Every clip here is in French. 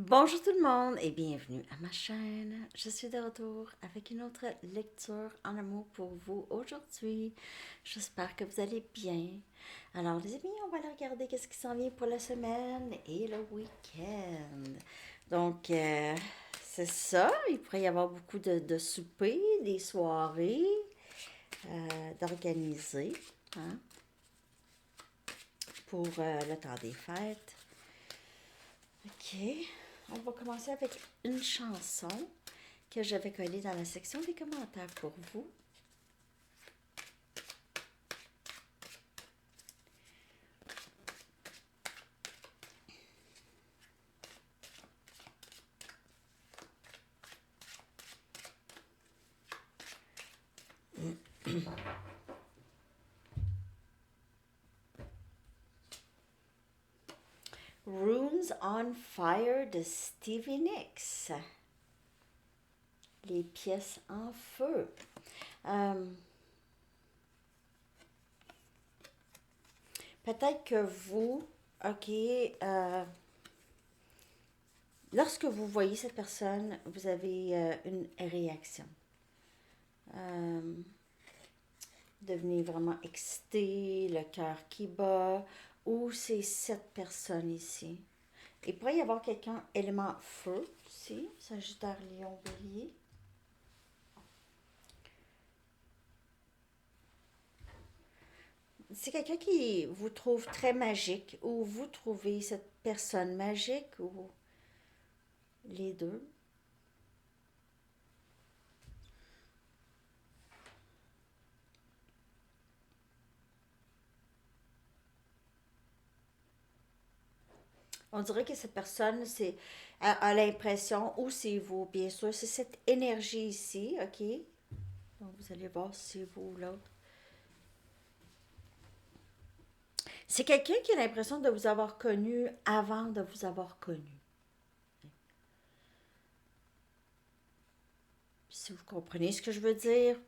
Bonjour tout le monde et bienvenue à ma chaîne. Je suis de retour avec une autre lecture en amour pour vous aujourd'hui. J'espère que vous allez bien. Alors les amis, on va aller regarder qu'est-ce qui s'en vient pour la semaine et le week-end. Donc c'est ça, il pourrait y avoir beaucoup de soupers, des soirées, d'organiser hein, pour le temps des fêtes. Ok, on va commencer avec une chanson que j'avais collée dans la section des commentaires pour vous. Runes on Fire de Stevie Nicks. Les pièces en feu. Euh, Peut-être que vous, ok, lorsque vous voyez cette personne, vous avez une réaction. Euh, Devenez vraiment excité, le cœur qui bat, ou c'est cette personne ici. Il pourrait y avoir quelqu'un élément feu aussi, Sagittaire, Lion, Bélier. C'est quelqu'un qui vous trouve très magique ou vous trouvez cette personne magique ou les deux. On dirait que cette personne a l'impression, ou c'est vous, bien sûr, c'est cette énergie ici, ok? Donc vous allez voir si c'est vous ou l'autre. C'est quelqu'un qui a l'impression de vous avoir connu avant de vous avoir connu. Si vous comprenez ce que je veux dire,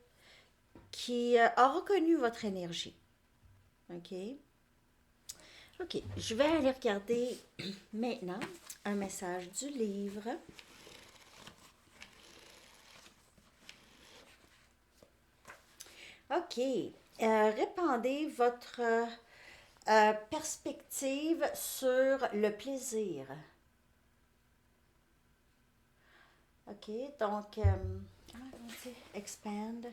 qui a reconnu votre énergie. OK? OK, je vais aller regarder maintenant un message du livre. OK, répandez votre perspective sur le plaisir. OK, donc, comment on dit? Expand.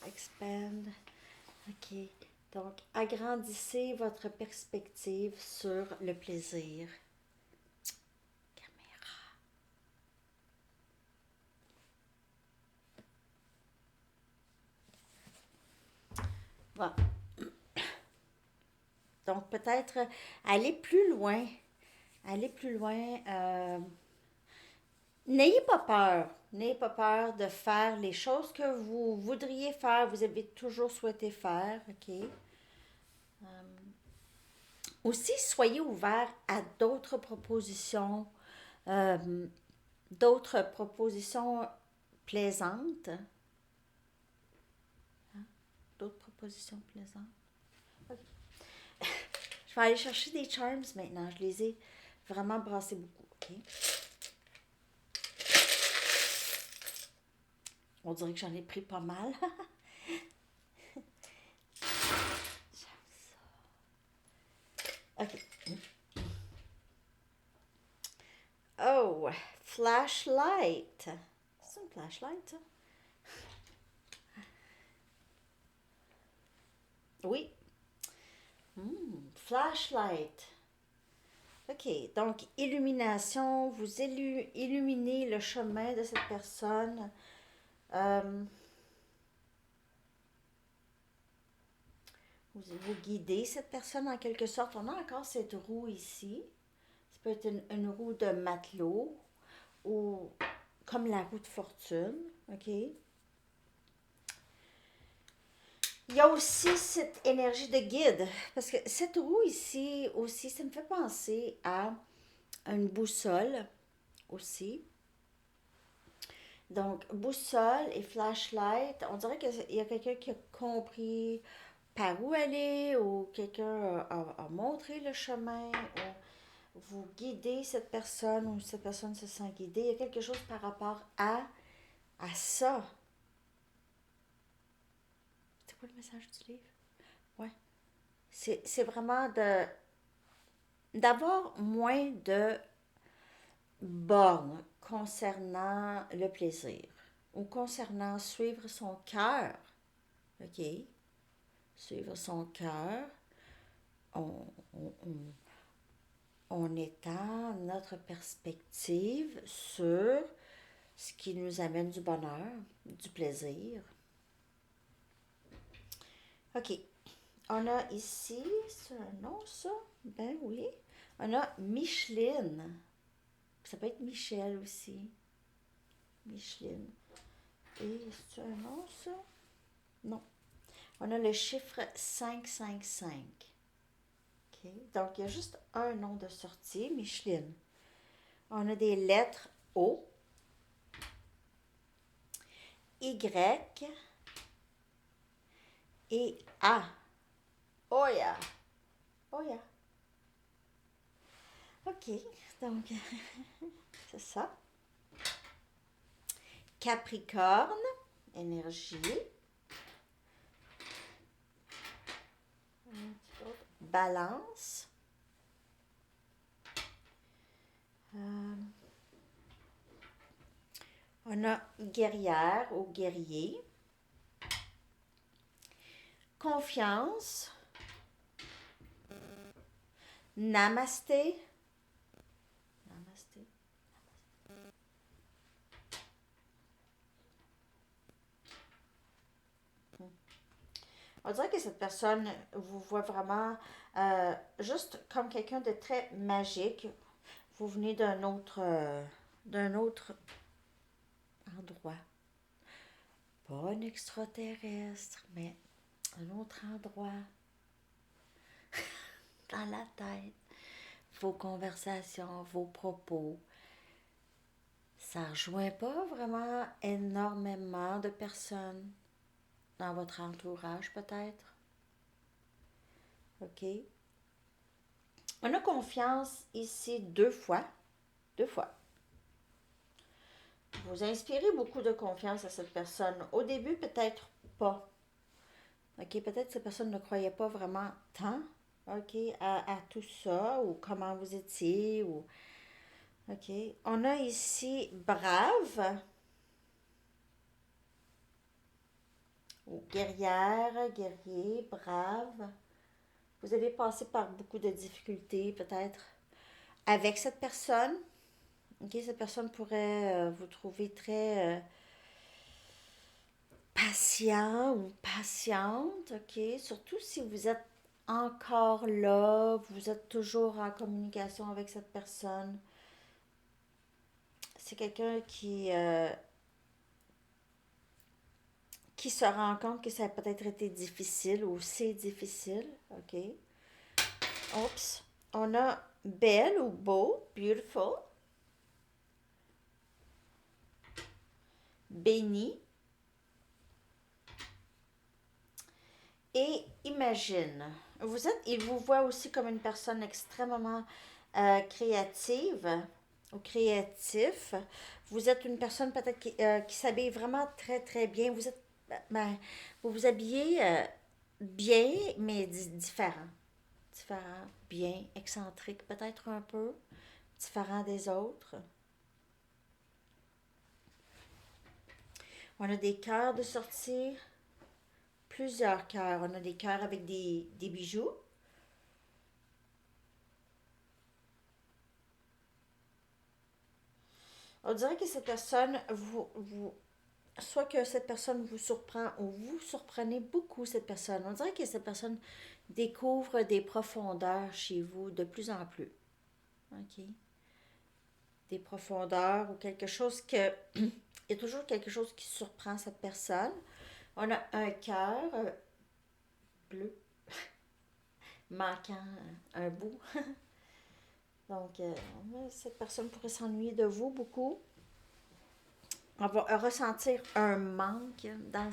Expand. OK. Donc, agrandissez votre perspective sur le plaisir. Caméra. Bon. Donc, peut-être aller plus loin. Aller plus loin. N'ayez pas peur. N'ayez pas peur de faire les choses que vous voudriez faire, vous avez toujours souhaité faire. OK? Aussi, soyez ouvert à euh, d'autres propositions plaisantes. D'autres propositions plaisantes. Ok. Je vais aller chercher des charms maintenant. Je les ai vraiment brassés beaucoup. OK? On dirait que j'en ai pris pas mal. OK. Oh, flashlight. C'est une flashlight, ça? Oui. Flashlight. OK. Donc, illumination. Vous illuminez le chemin de cette personne. Euh, vous guidez cette personne en quelque sorte. On a encore cette roue ici. Ça peut être une roue de matelot ou comme la roue de fortune. OK? Il y a aussi cette énergie de guide. Parce que cette roue ici aussi, ça me fait penser à une boussole aussi. Donc, boussole et flashlight, on dirait qu'il y a quelqu'un qui a compris par où aller ou quelqu'un a montré le chemin. vous guidez cette personne ou cette personne se sent guidée. Il y a quelque chose par rapport à ça. C'est quoi le message du livre? Ouais. C'est vraiment d'avoir moins de bornes concernant le plaisir ou concernant suivre son cœur. OK? Suivre son cœur. On, on, on, on étend notre perspective sur ce qui nous amène du bonheur, du plaisir. OK. On a ici, c'est un nom ça? Ben oui. On a Micheline. Ça peut être Michel aussi. Micheline. Et c'est un nom ça? Non. On a le chiffre 555. OK. Donc, il y a juste un nom de sortie, Micheline. On a des lettres O, Y et A. Oya. Oya. OK. Donc, c'est ça. Capricorne, énergie. Balance. On a guerrière ou guerrier. Confiance. Namasté. Namasté. On dirait que cette personne vous voit vraiment juste comme quelqu'un de très magique. Vous venez d'un autre endroit. Pas un extraterrestre, mais un autre endroit. Dans la tête. Vos conversations, vos propos. Ça rejoint pas vraiment énormément de personnes dans votre entourage, peut-être. OK? On a confiance ici deux fois. Deux fois. Vous inspirez beaucoup de confiance à cette personne. Au début, peut-être pas. OK? Peut-être que cette personne ne croyait pas vraiment tant, OK, à tout ça, ou comment vous étiez, ou... OK? On a ici brave, ou guerrière, guerrier, brave. Vous avez passé par beaucoup de difficultés, peut-être, avec cette personne. OK? Cette personne pourrait vous trouver très patient ou patiente, OK? Surtout si vous êtes encore là, vous êtes toujours en communication avec cette personne. C'est quelqu'un qui se rend compte que ça a peut-être été difficile ou c'est difficile, OK? Oups. On a belle ou beau, beautiful. Béni. Et imagine. Il vous voit aussi comme une personne extrêmement créative ou créatif. Vous êtes une personne peut-être qui s'habille vraiment très très bien. Vous vous habillez bien, mais différent. Différent, bien, excentrique peut-être un peu, différent des autres. On a des cœurs de sortir, plusieurs cœurs. On a des cœurs avec des bijoux. On dirait que cette personne, soit que cette personne vous surprend ou vous surprenez beaucoup cette personne. On dirait que cette personne découvre des profondeurs chez vous de plus en plus. OK? Des profondeurs ou quelque chose que... Il y a toujours quelque chose qui surprend cette personne. On a un cœur bleu manquant un bout. Donc, cette personne pourrait s'ennuyer de vous beaucoup. On va ressentir un manque dans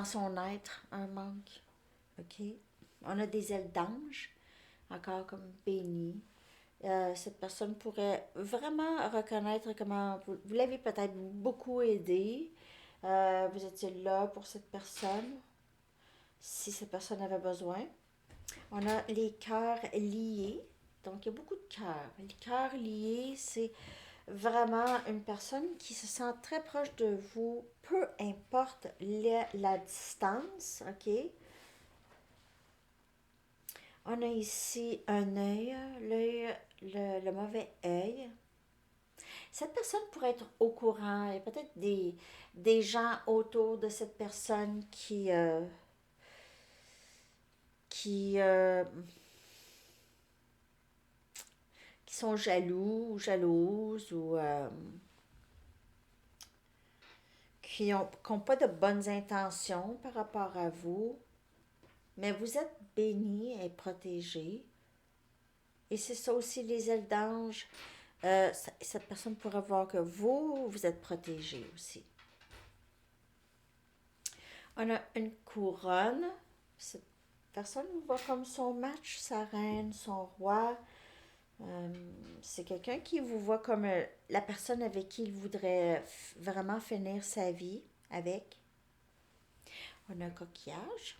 son être, un manque. OK? On a des ailes d'ange. encore comme béni. Cette personne pourrait vraiment reconnaître comment vous l'avez peut-être beaucoup aidé. Vous étiez là pour cette personne, si cette personne avait besoin. On a les cœurs liés. Donc, il y a beaucoup de cœurs. Les cœurs liés, c'est vraiment une personne qui se sent très proche de vous, peu importe la distance, OK? On a ici un œil, le mauvais œil. Cette personne pourrait être au courant. Il y a peut-être des gens autour de cette personne qui, euh, qui sont jaloux ou jalouses ou qui ont pas de bonnes intentions par rapport à vous. Mais vous êtes béni et protégé. Et c'est ça aussi les ailes d'ange. Cette personne pourra voir que vous êtes protégé aussi. On a une couronne. Cette personne vous voit comme son match, sa reine, son roi. Euh, c'est quelqu'un qui vous voit comme la personne avec qui il voudrait vraiment finir sa vie avec. On a un coquillage.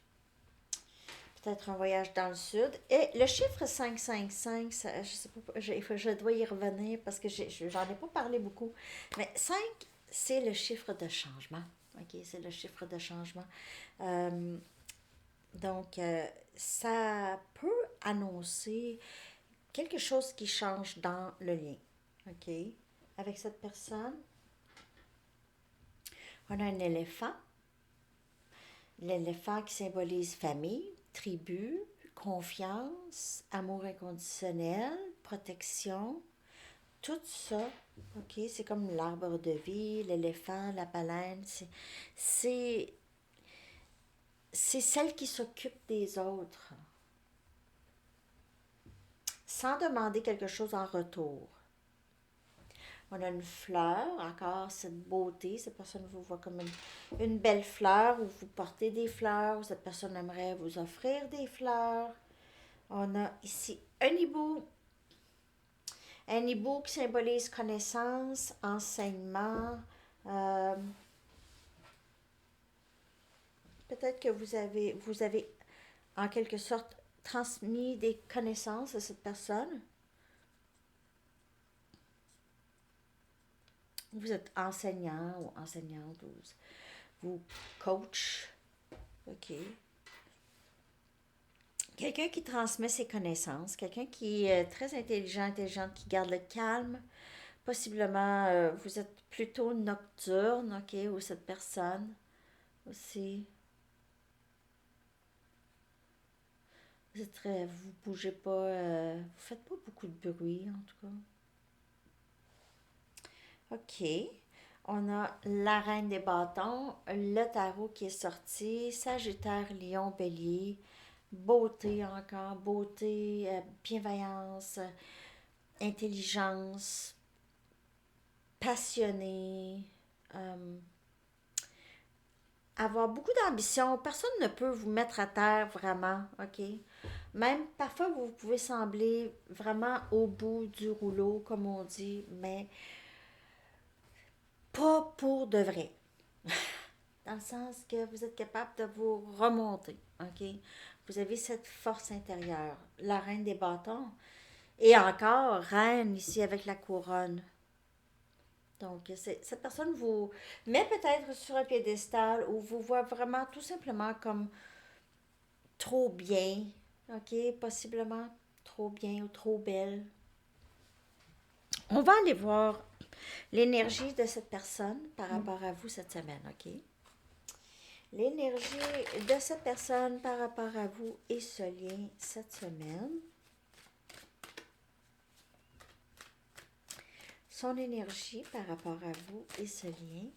Peut-être un voyage dans le sud. Et le chiffre 555, ça, je sais pas, je dois y revenir parce que j'en ai pas parlé beaucoup. Mais 5, c'est le chiffre de changement. OK, c'est le chiffre de changement. Euh, donc, ça peut annoncer quelque chose qui change dans le lien. OK, avec cette personne. On a un éléphant. L'éléphant qui symbolise famille, tribu, confiance, amour inconditionnel, protection, tout ça, ok, c'est comme l'arbre de vie, l'éléphant, la baleine, c'est, c'est celle qui s'occupe des autres, sans demander quelque chose en retour. On a une fleur, encore cette beauté, cette personne vous voit comme une belle fleur, ou vous portez des fleurs, ou cette personne aimerait vous offrir des fleurs. On a ici un hibou qui symbolise connaissance, enseignement. Euh, Peut-être que vous avez en quelque sorte transmis des connaissances à cette personne. Vous êtes enseignant ou enseignante, ou vous coach. OK. Quelqu'un qui transmet ses connaissances, quelqu'un qui est très intelligent, intelligente, qui garde le calme. Possiblement, vous êtes plutôt nocturne, OK, ou cette personne aussi. Vous êtes très, vous bougez pas, vous faites pas beaucoup de bruit en tout cas. OK. On a la reine des bâtons, le tarot qui est sorti, Sagittaire, Lion, Bélier, beauté encore, beauté, bienveillance, intelligence, passionné, euh, avoir beaucoup d'ambition. Personne ne peut vous mettre à terre vraiment, OK? Même parfois, vous pouvez sembler vraiment au bout du rouleau, comme on dit, mais pas pour de vrai. Dans le sens que vous êtes capable de vous remonter, OK? Vous avez cette force intérieure, la reine des bâtons. Et encore, reine ici avec la couronne. Donc, cette personne vous met peut-être sur un piédestal ou vous voit vraiment tout simplement comme trop bien, ok, possiblement trop bien ou trop belle. On va aller voir l'énergie de cette personne par rapport à vous cette semaine, ok? L'énergie de cette personne par rapport à vous et ce lien cette semaine. Son énergie par rapport à vous et ce lien.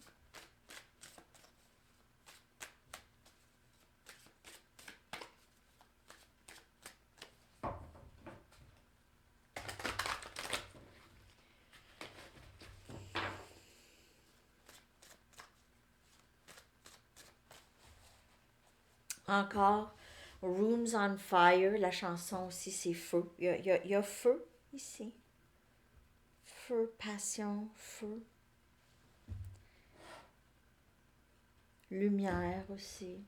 Encore, Rooms on Fire, la chanson aussi, c'est feu. Il y a feu ici. Feu, passion, feu. Lumière aussi.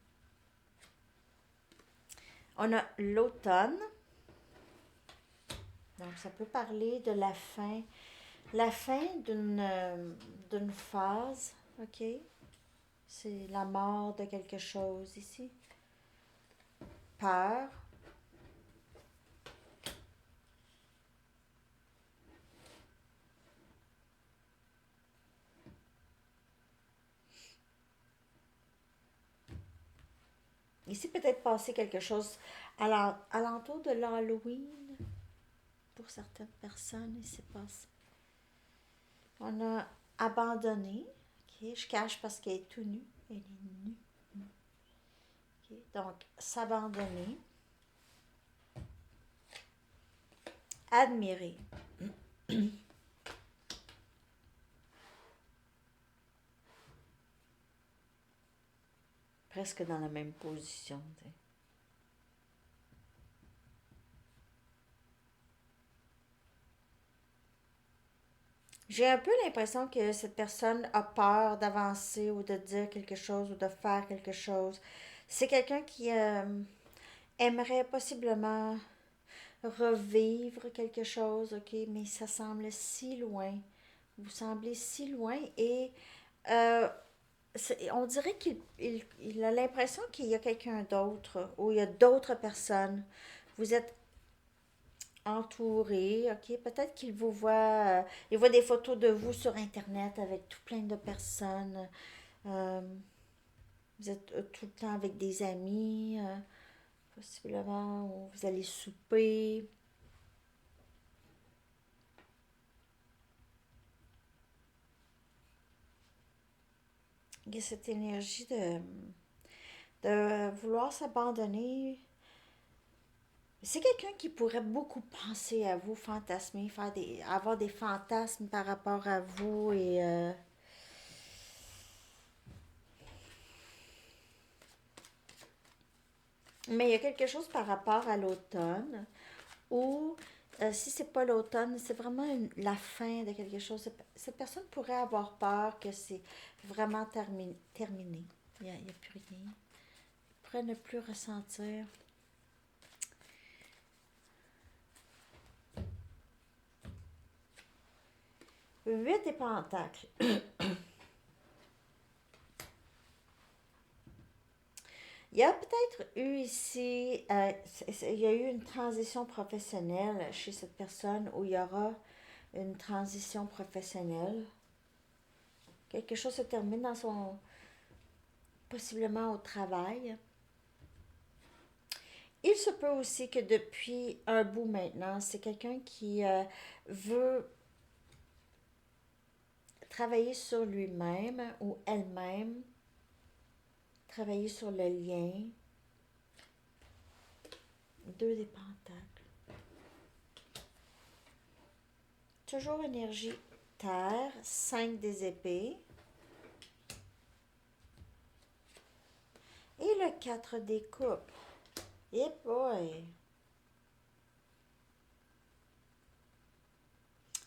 On a l'automne. Donc, ça peut parler de la fin d'une phase, ok? C'est la mort de quelque chose ici. Peur. Ici, peut-être passer quelque chose à l'entour de l'Halloween. Pour certaines personnes, il s'est passé. On a abandonné. Ok, je cache parce qu'elle est tout nue. Elle est nue. Ok, donc, s'abandonner. Admirer. Presque dans la même position. T'sais. J'ai un peu l'impression que cette personne a peur d'avancer ou de dire quelque chose ou de faire quelque chose. C'est quelqu'un qui aimerait possiblement revivre quelque chose, ok, mais ça semble si loin. Vous semblez si loin et euh, on dirait il a l'impression qu'il y a quelqu'un d'autre ou il y a d'autres personnes. Vous êtes entouré, ok? Peut-être qu'il vous voit, il voit des photos de vous sur Internet avec tout plein de personnes. Euh, vous êtes tout le temps avec des amis, possiblement, ou vous allez souper. Il y a cette énergie de vouloir s'abandonner. C'est quelqu'un qui pourrait beaucoup penser à vous, fantasmer, avoir des fantasmes par rapport à vous et mais il y a quelque chose par rapport à l'automne ou si c'est pas l'automne, c'est vraiment la fin de quelque chose. Cette personne pourrait avoir peur que c'est vraiment terminé. Il y a plus rien. Il pourrait ne plus ressentir. 8 des pentacles. Il y a peut-être eu ici, il y a eu une transition professionnelle chez cette personne où il y aura une transition professionnelle. Quelque chose se termine dans son, possiblement au travail. Il se peut aussi que depuis un bout maintenant, c'est quelqu'un qui veut travailler sur lui-même ou elle-même, travailler sur le lien. Deux des pentacles. Toujours énergie terre, 5 des épées. Et le 4 des coupes. Et boy!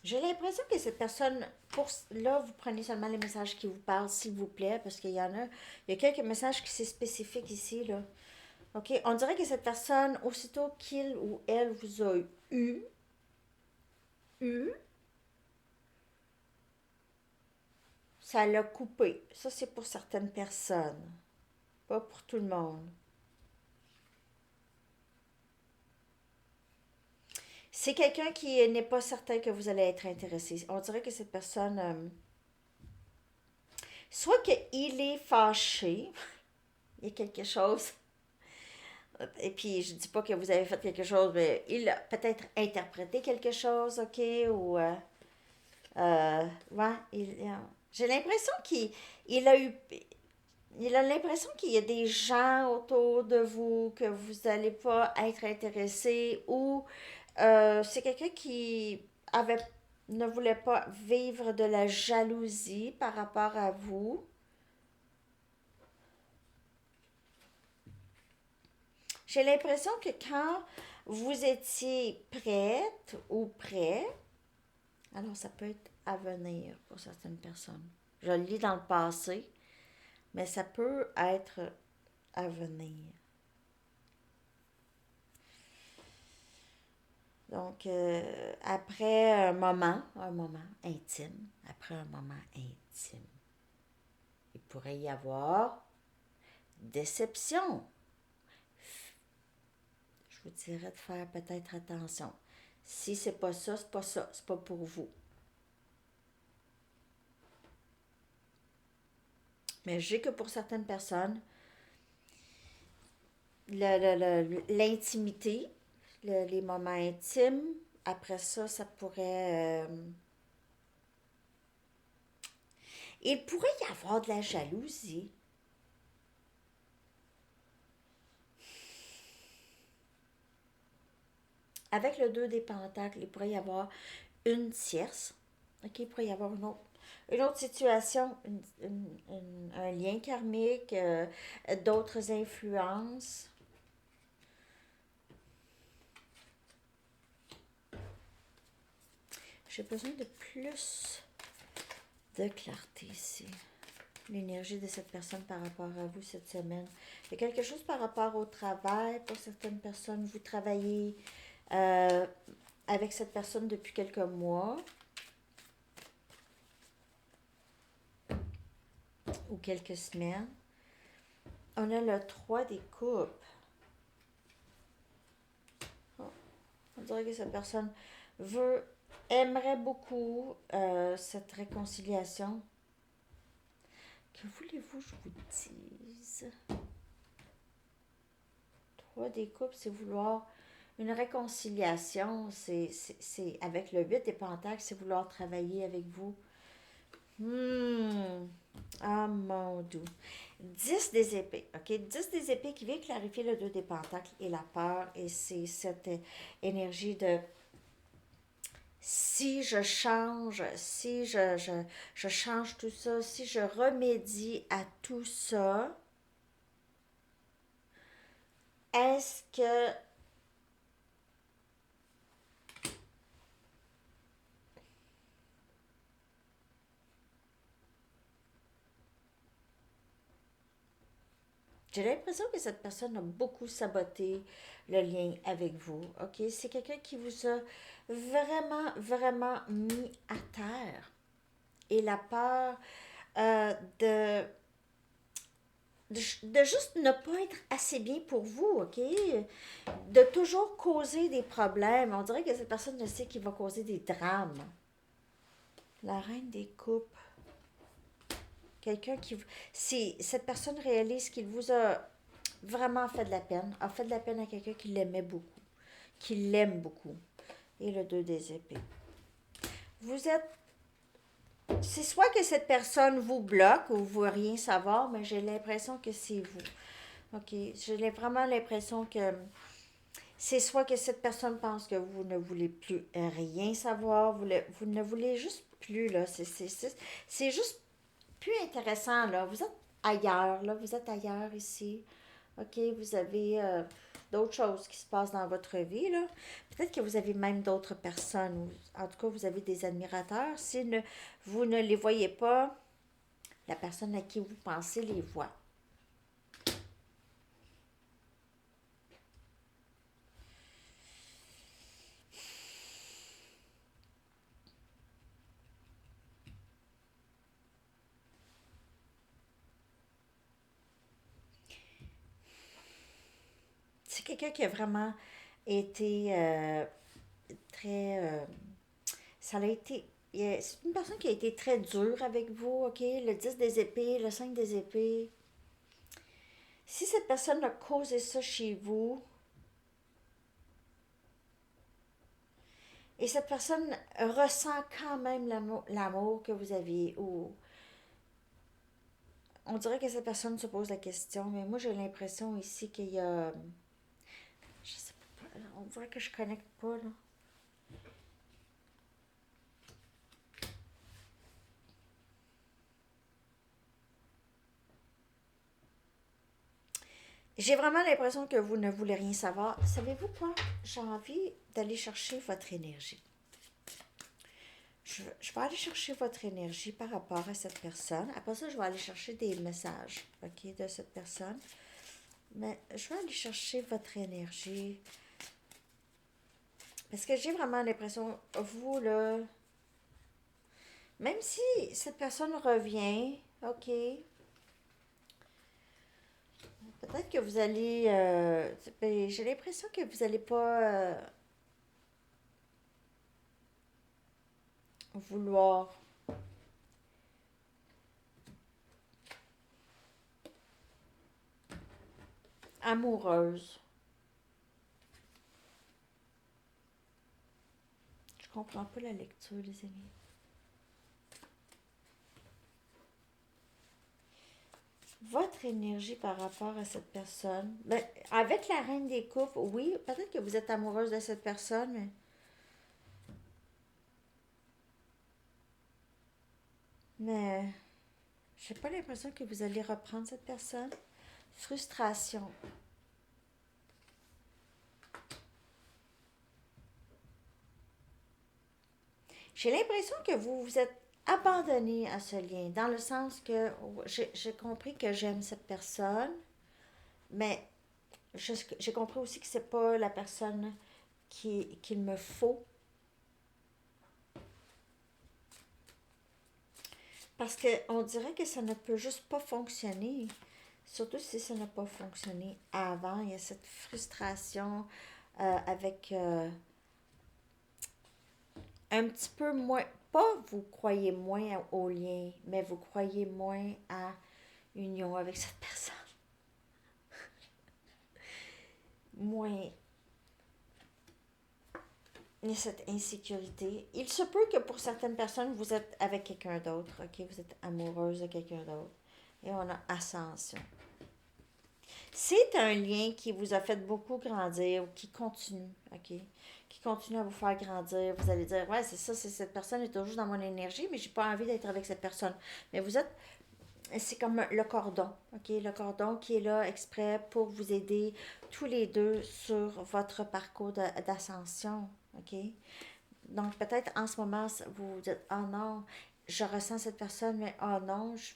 J'ai l'impression que cette personne, là, vous prenez seulement les messages qui vous parlent, s'il vous plaît, parce qu'il y en a, il y a quelques messages qui sont spécifiques ici, là. OK? On dirait que cette personne, aussitôt qu'il ou elle vous a eu, ça l'a coupé. Ça, c'est pour certaines personnes, pas pour tout le monde. C'est quelqu'un qui n'est pas certain que vous allez être intéressé. On dirait que cette personne, soit qu'il est fâché, il y a quelque chose, et puis je dis pas que vous avez fait quelque chose, mais il a peut-être interprété quelque chose, ok, ou ouais, j'ai l'impression il a eu, il a l'impression qu'il y a des gens autour de vous que vous n'allez pas être intéressé ou c'est quelqu'un qui avait ne voulait pas vivre de la jalousie par rapport à vous. J'ai l'impression que quand vous étiez prête ou prêt, alors ça peut être à venir pour certaines personnes. Je le lis dans le passé, mais ça peut être à venir. Donc, après un moment intime, après un moment intime, il pourrait y avoir déception. Je vous dirais de faire peut-être attention. Si c'est pas ça, c'est pas ça, c'est pas pour vous. Mais je sais que pour certaines personnes, l'intimité, les moments intimes, après ça, ça pourrait... il pourrait y avoir de la jalousie. Avec le 2 des pentacles, il pourrait y avoir une tierce. OK, il pourrait y avoir une autre situation, un lien karmique, d'autres influences. J'ai besoin de plus de clarté ici. L'énergie de cette personne par rapport à vous cette semaine. Il y a quelque chose par rapport au travail. Pour certaines personnes, vous travaillez avec cette personne depuis quelques mois ou quelques semaines. On a le 3 des coupes. Oh, on dirait que cette personne aimerait beaucoup cette réconciliation. Que voulez-vous que je vous dise? 3 des coupes, c'est vouloir une réconciliation. C'est avec le 8 des pentacles, c'est vouloir travailler avec vous. Ah mon Dieu. 10 des épées, ok? 10 des épées qui vient clarifier le 2 des pentacles et la peur. Et c'est cette énergie de si je change, si je change tout ça, si je remédie à tout ça, est-ce que j'ai l'impression que cette personne a beaucoup saboté le lien avec vous, ok? C'est quelqu'un qui vous a vraiment, vraiment mis à terre. Et la peur euh, de, de juste ne pas être assez bien pour vous, ok? De toujours causer des problèmes. On dirait que cette personne ne sait qu'il va causer des drames. La reine des coupes. Quelqu'un qui... Si cette personne réalise qu'il vous a vraiment fait de la peine, a fait de la peine à quelqu'un qui l'aimait beaucoup, qui l'aime beaucoup. Et le 2 des épées. Vous êtes... C'est soit que cette personne vous bloque ou vous rien savoir, mais j'ai l'impression que c'est vous. OK? J'ai vraiment l'impression que c'est soit que cette personne pense que vous ne voulez plus rien savoir, vous ne voulez juste plus, là. C'est juste plus intéressant, là. Vous êtes ailleurs, là. Vous êtes ailleurs ici. OK, vous avez d'autres choses qui se passent dans votre vie, là. Peut-être que vous avez même d'autres personnes. En tout cas, vous avez des admirateurs. Si vous ne les voyez pas, la personne à qui vous pensez les voit. C'est quelqu'un qui a vraiment été très... ça a été... C'est une personne qui a été très dure avec vous, OK? Le 10 des épées, le 5 des épées. Si cette personne a causé ça chez vous, et cette personne ressent quand même l'amour que vous aviez, ou on dirait que cette personne se pose la question, mais moi j'ai l'impression ici qu'il y a... Je sais pas, on dirait que je connecte pas, là. J'ai vraiment l'impression que vous ne voulez rien savoir. Savez-vous quoi? J'ai envie d'aller chercher votre énergie. Je vais aller chercher votre énergie par rapport à cette personne. Après ça, je vais aller chercher des messages, OK, de cette personne. Mais je vais aller chercher votre énergie. Parce que j'ai vraiment l'impression, vous, là, même si cette personne revient, OK, peut-être que vous allez... ben, j'ai l'impression que vous n'allez pas vouloir amoureuse. Je comprends pas la lecture, les amis. Votre énergie par rapport à cette personne. Ben, avec la reine des coupes, oui, peut-être que vous êtes amoureuse de cette personne, mais j'ai pas l'impression que vous allez reprendre cette personne. Frustration. J'ai l'impression que vous vous êtes abandonné à ce lien, dans le sens que j'ai compris que j'aime cette personne, mais j'ai compris aussi que c'est pas la personne qu'il me faut. Parce qu'on dirait que ça ne peut juste pas fonctionner. Surtout si ça n'a pas fonctionné avant. Il y a cette frustration avec un petit peu moins. Pas vous croyez moins au lien, mais vous croyez moins à union avec cette personne. Moins. Il y a cette insécurité. Il se peut que pour certaines personnes, vous êtes avec quelqu'un d'autre. OK? Vous êtes amoureuse de quelqu'un d'autre. Et on a ascension. C'est un lien qui vous a fait beaucoup grandir ou qui continue, OK? Qui continue à vous faire grandir. Vous allez dire, ouais, c'est ça, c'est cette personne est toujours dans mon énergie, mais j'ai pas envie d'être avec cette personne. Mais vous êtes, c'est comme le cordon, OK? Le cordon qui est là exprès pour vous aider tous les deux sur votre parcours d'ascension, OK? Donc peut-être en ce moment, vous vous dites, oh non, je ressens cette personne, mais oh non, je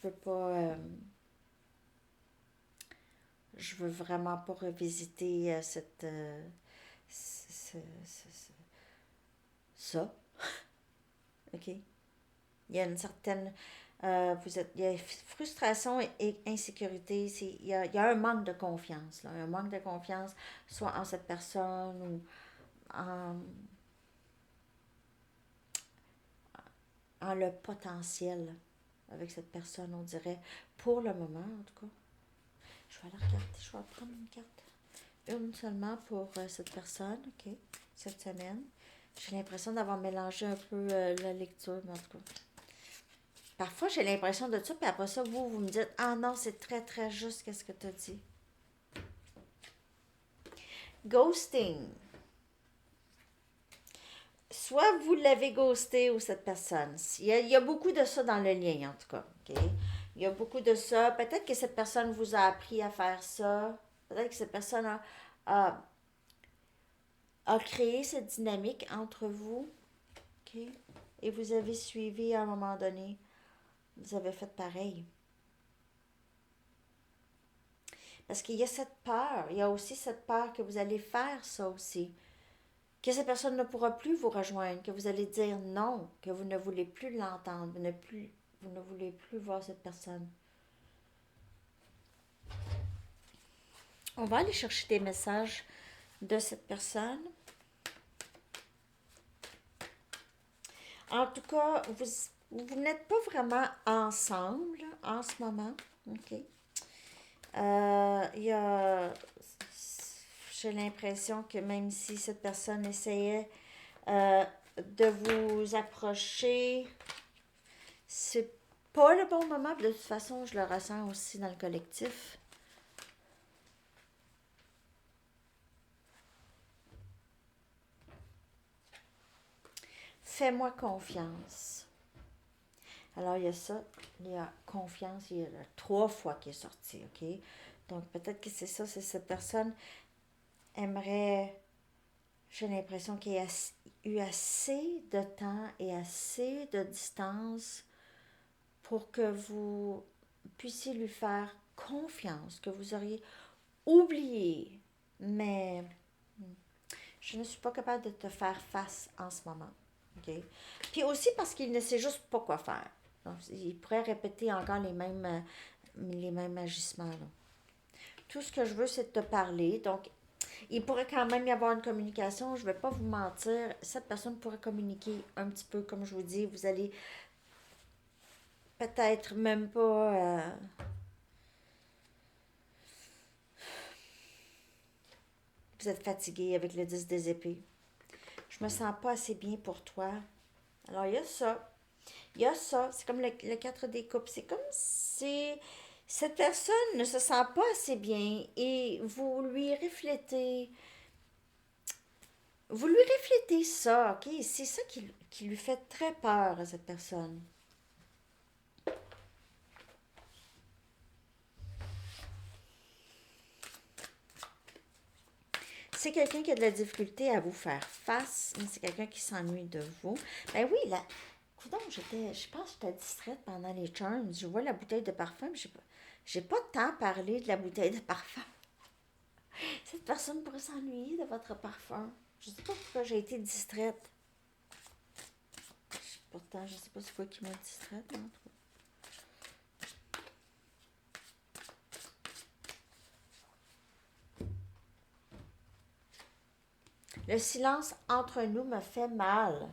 veux vraiment pas revisiter ce- ça, ok? Il y a une certaine, il y a frustration et insécurité. Il y a un manque de confiance, là, un manque de confiance, soit en cette personne ou en, en le potentiel avec cette personne, on dirait, pour le moment en tout cas. Je vais aller regarder, je vais prendre une carte. Une seulement pour cette personne, ok, cette semaine. J'ai l'impression d'avoir mélangé un peu la lecture, mais en tout cas. Parfois, j'ai l'impression de ça, puis après ça, vous me dites, ah non, c'est très, très juste, qu'est-ce que tu as dit. Ghosting. Soit vous l'avez ghosté ou cette personne. Il y a beaucoup de ça dans le lien, en tout cas. Ok. Il y a beaucoup de ça. Peut-être que cette personne vous a appris à faire ça. Peut-être que cette personne a, a créé cette dynamique entre vous. OK? Et vous avez suivi à un moment donné. Vous avez fait pareil. Parce qu'il y a cette peur. Il y a aussi cette peur que vous allez faire ça aussi. Que cette personne ne pourra plus vous rejoindre. Que vous allez dire non. Que vous ne voulez plus l'entendre. Vous ne voulez plus voir cette personne. On va aller chercher des messages de cette personne. En tout cas, vous n'êtes pas vraiment ensemble en ce moment. OK? Il y a, j'ai l'impression que même si cette personne essayait de vous approcher, c'est pas le bon moment. De toute façon, je le ressens aussi dans le collectif. Fais-moi confiance. Alors, il y a ça, il y a confiance, il y a 3 fois qui est sorti, OK? Donc, peut-être que c'est ça, c'est cette personne aimerait, j'ai l'impression qu'il y a eu assez de temps et assez de distance pour que vous puissiez lui faire confiance, que vous auriez oublié. Mais je ne suis pas capable de te faire face en ce moment. OK? Puis aussi parce qu'il ne sait juste pas quoi faire. Donc, il pourrait répéter encore les mêmes agissements. Là. Tout ce que je veux, c'est de te parler. Donc, il pourrait quand même y avoir une communication. Je ne vais pas vous mentir. Cette personne pourrait communiquer un petit peu, comme je vous dis. Vous allez peut-être même pas... vous êtes fatigué avec le 10 des épées. Je me sens pas assez bien pour toi. Alors, il y a ça. Il y a ça. C'est comme le 4 des coupes. C'est comme si cette personne ne se sent pas assez bien et vous lui reflétez ça, ok? C'est ça qui lui fait très peur à cette personne. C'est quelqu'un qui a de la difficulté à vous faire face, mais c'est quelqu'un qui s'ennuie de vous. Ben oui, là, coudonc, je pense que j'étais distraite pendant les charms. Je vois la bouteille de parfum, mais j'ai pas tant parlé de la bouteille de parfum. Cette personne pourrait s'ennuyer de votre parfum. Je sais pas pourquoi j'ai été distraite. Pourtant, je sais pas c'est quoi qui m'a distraite. Hein. Le silence entre nous me fait mal.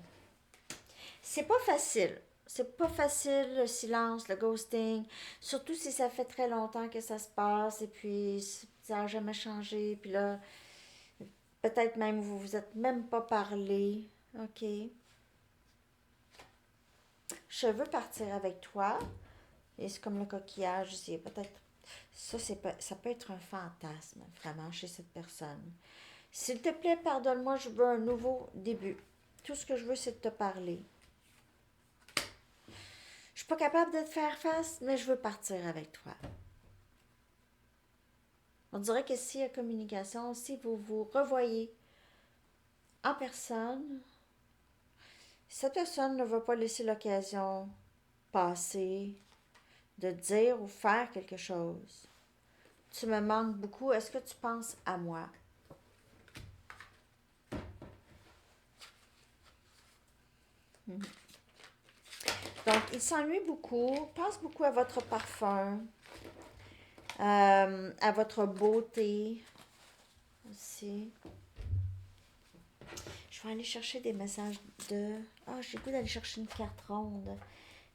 C'est pas facile. C'est pas facile le silence, le ghosting. Surtout si ça fait très longtemps que ça se passe et puis ça n'a jamais changé. Puis là, peut-être même vous vous êtes même pas parlé. OK. Je veux partir avec toi. Et c'est comme le coquillage. C'est peut-être. Ça peut être un fantasme, vraiment, chez cette personne. S'il te plaît, pardonne-moi, je veux un nouveau début. Tout ce que je veux, c'est de te parler. Je suis pas capable de te faire face, mais je veux partir avec toi. On dirait que s'il y a communication, si vous vous revoyez en personne, cette personne ne va pas laisser l'occasion passer de dire ou faire quelque chose. Tu me manques beaucoup. Est-ce que tu penses à moi? Donc, il s'ennuie beaucoup, pense beaucoup à votre parfum, à votre beauté aussi. Je vais aller chercher des messages de... Ah, j'ai le goût d'aller chercher une carte ronde.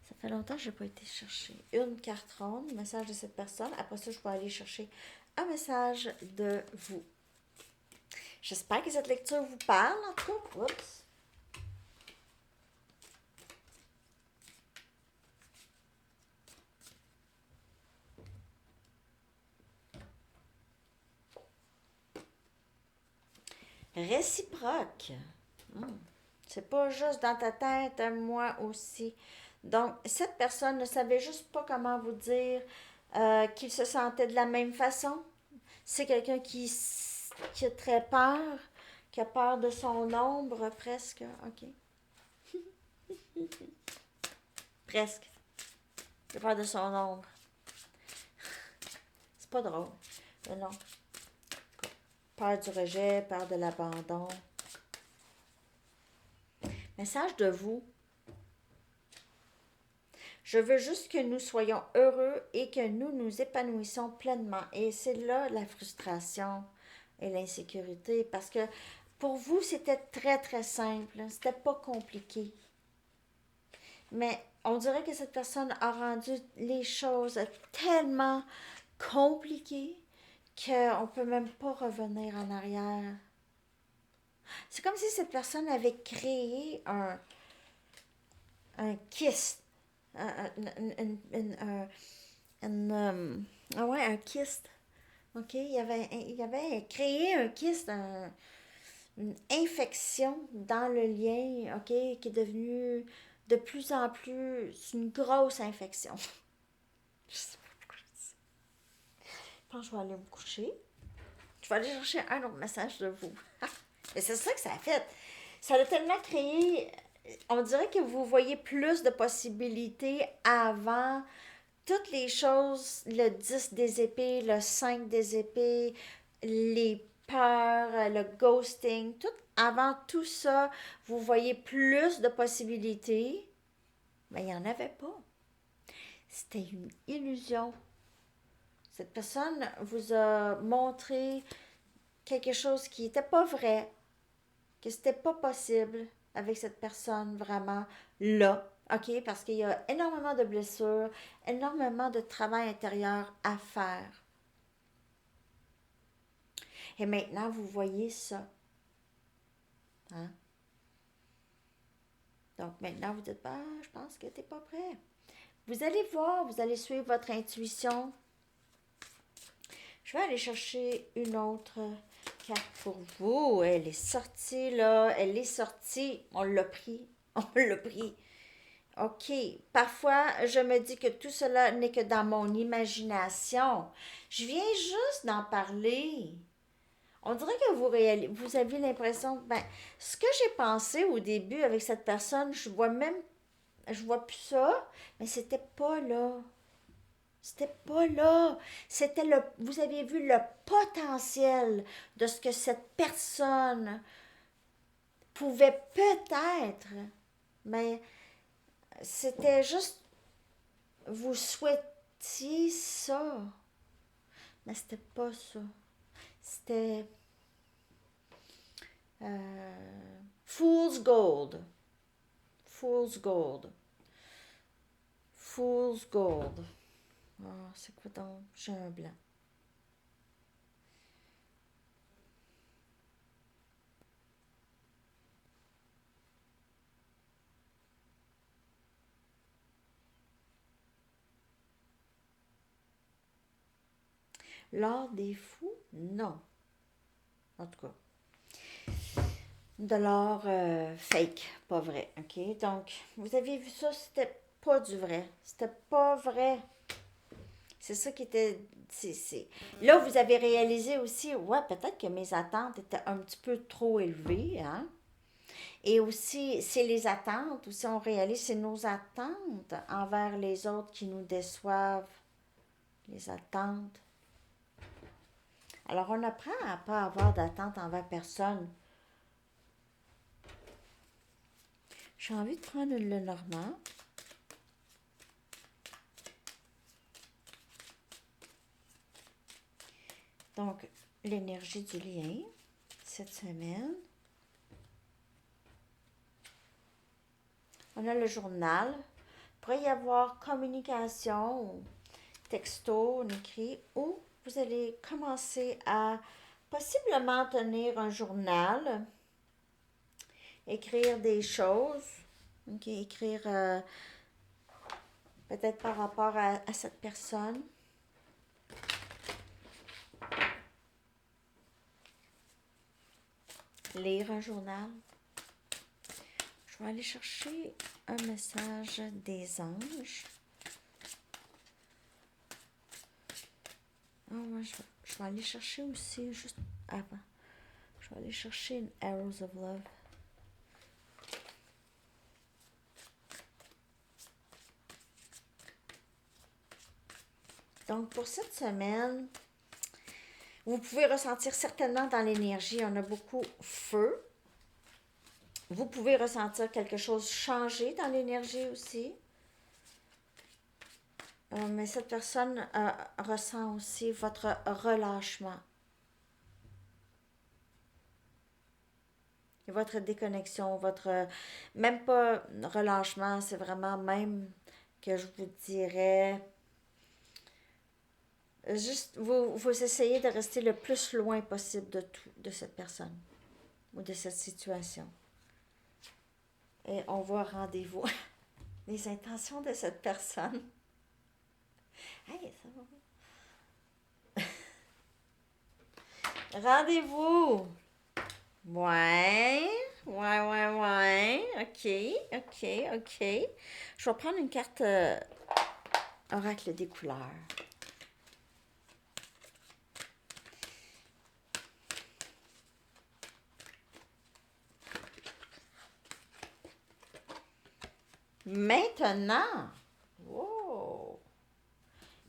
Ça fait longtemps que je n'ai pas été chercher une carte ronde, un message de cette personne. Après ça, je vais aller chercher un message de vous. J'espère que cette lecture vous parle, en tout cas. Oups. Réciproque. C'est pas juste dans ta tête, moi aussi. Donc, cette personne ne savait juste pas comment vous dire qu'il se sentait de la même façon. C'est quelqu'un qui a très peur, qui a peur de son ombre, presque. OK. Presque. Qui a peur de son ombre. C'est pas drôle. Mais non. Peur du rejet, peur de l'abandon. Message de vous. Je veux juste que nous soyons heureux et que nous nous épanouissons pleinement. Et c'est là la frustration et l'insécurité. Parce que pour vous, c'était très, très simple. C'était pas compliqué. Mais on dirait que cette personne a rendu les choses tellement compliquées qu'on ne peut même pas revenir en arrière. C'est comme si cette personne avait créé un kyste. Ouais, un kyste. OK? Il avait créé un kyste, une infection dans le lien, OK, qui est devenue de plus en plus une grosse infection. Je sais pas pourquoi je dis ça. pense que je vais aller me coucher. Je vais aller chercher un autre message de vous. Et c'est ça que ça a fait. Ça a tellement créé... On dirait que vous voyez plus de possibilités avant toutes les choses, le 10 des épées, le 5 des épées, les peurs, le ghosting, tout, avant tout ça, vous voyez plus de possibilités, mais il n'y en avait pas. C'était une illusion. Cette personne vous a montré quelque chose qui n'était pas vrai, que c'était pas possible avec cette personne vraiment là, ok? Parce qu'il y a énormément de blessures, énormément de travail intérieur à faire. Et maintenant, vous voyez ça. Hein? Donc maintenant, vous dites, ah, je pense que tu n'es pas prêt. Vous allez voir, vous allez suivre votre intuition. Je vais aller chercher une autre carte pour vous. Elle est sortie, là. Elle est sortie. On l'a pris. On l'a pris. OK. Parfois, je me dis que tout cela n'est que dans mon imagination. Je viens juste d'en parler. On dirait que vous avez l'impression, ben, ce que j'ai pensé au début avec cette personne, je vois plus ça, mais c'était pas là. C'était pas là. Vous avez vu le potentiel de ce que cette personne pouvait peut-être, mais c'était juste, vous souhaitiez ça, mais c'était pas ça. C'était Fool's Gold. Fool's Gold. Fool's Gold. Oh, c'est quoi donc? J'ai un blanc. L'or des fous? Non. En tout cas. De l'or fake, pas vrai. OK? Donc, vous avez vu ça, c'était pas du vrai. C'était pas vrai. C'est ça qui était. Là, vous avez réalisé aussi, ouais, peut-être que mes attentes étaient un petit peu trop élevées, hein? Et aussi, c'est les attentes, aussi on réalise, c'est nos attentes envers les autres qui nous déçoivent. Les attentes. Alors, on apprend à ne pas avoir d'attente envers personne. J'ai envie de prendre le Normand. Donc, l'énergie du lien, cette semaine. On a le journal. Il pourrait y avoir communication, texto, on écrit, ou vous allez commencer à possiblement tenir un journal, écrire des choses, okay, écrire peut-être par rapport à cette personne. Lire un journal. Je vais aller chercher un message des anges. Ah ouais, je vais aller chercher aussi, juste avant. Je vais aller chercher une Arrows of Love. Donc, pour cette semaine, vous pouvez ressentir certainement dans l'énergie, on a beaucoup feu. Vous pouvez ressentir quelque chose changer dans l'énergie aussi. Mais cette personne ressent aussi votre relâchement. Et votre déconnexion, votre... Même pas relâchement, c'est vraiment même que je vous dirais... Juste, vous essayez de rester le plus loin possible de cette personne ou de cette situation. Et on voit rendez-vous les intentions de cette personne. Hey, ça va. Rendez-vous. Ouais. OK. Je vais prendre une carte oracle des couleurs. Maintenant, wow.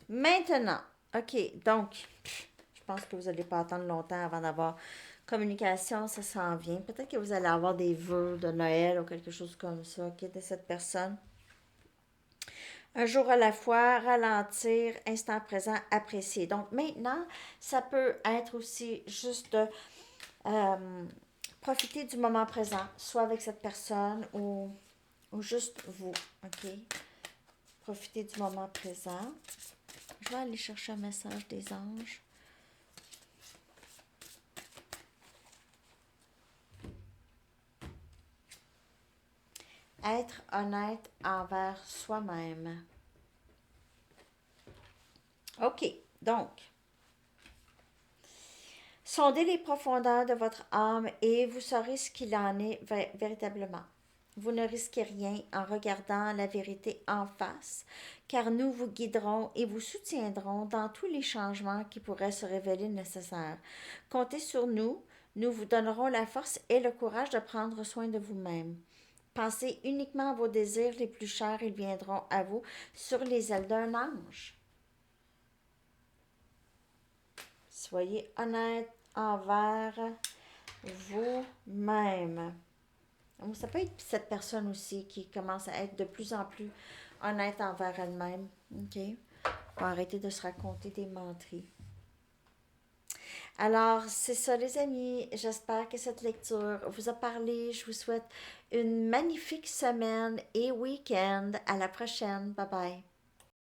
Maintenant, OK, donc, je pense que vous n'allez pas attendre longtemps avant d'avoir communication, ça s'en vient. Peut-être que vous allez avoir des vœux de Noël ou quelque chose comme ça, OK, de cette personne. Un jour à la fois, ralentir, instant présent, apprécier. Donc maintenant, ça peut être aussi juste de euh, profiter du moment présent, soit avec cette personne ou juste vous, OK? Profitez du moment présent. Je vais aller chercher un message des anges. Être honnête envers soi-même. OK, donc, sondez les profondeurs de votre âme et vous saurez ce qu'il en est véritablement. Vous ne risquez rien en regardant la vérité en face, car nous vous guiderons et vous soutiendrons dans tous les changements qui pourraient se révéler nécessaires. Comptez sur nous, nous vous donnerons la force et le courage de prendre soin de vous-même. Pensez uniquement à vos désirs les plus chers, ils viendront à vous sur les ailes d'un ange. Soyez honnête envers vous-même. Ça peut être cette personne aussi qui commence à être de plus en plus honnête envers elle-même. OK? Pour arrêter de se raconter des menteries. Alors, c'est ça, les amis. J'espère que cette lecture vous a parlé. Je vous souhaite une magnifique semaine et week-end. À la prochaine. Bye bye.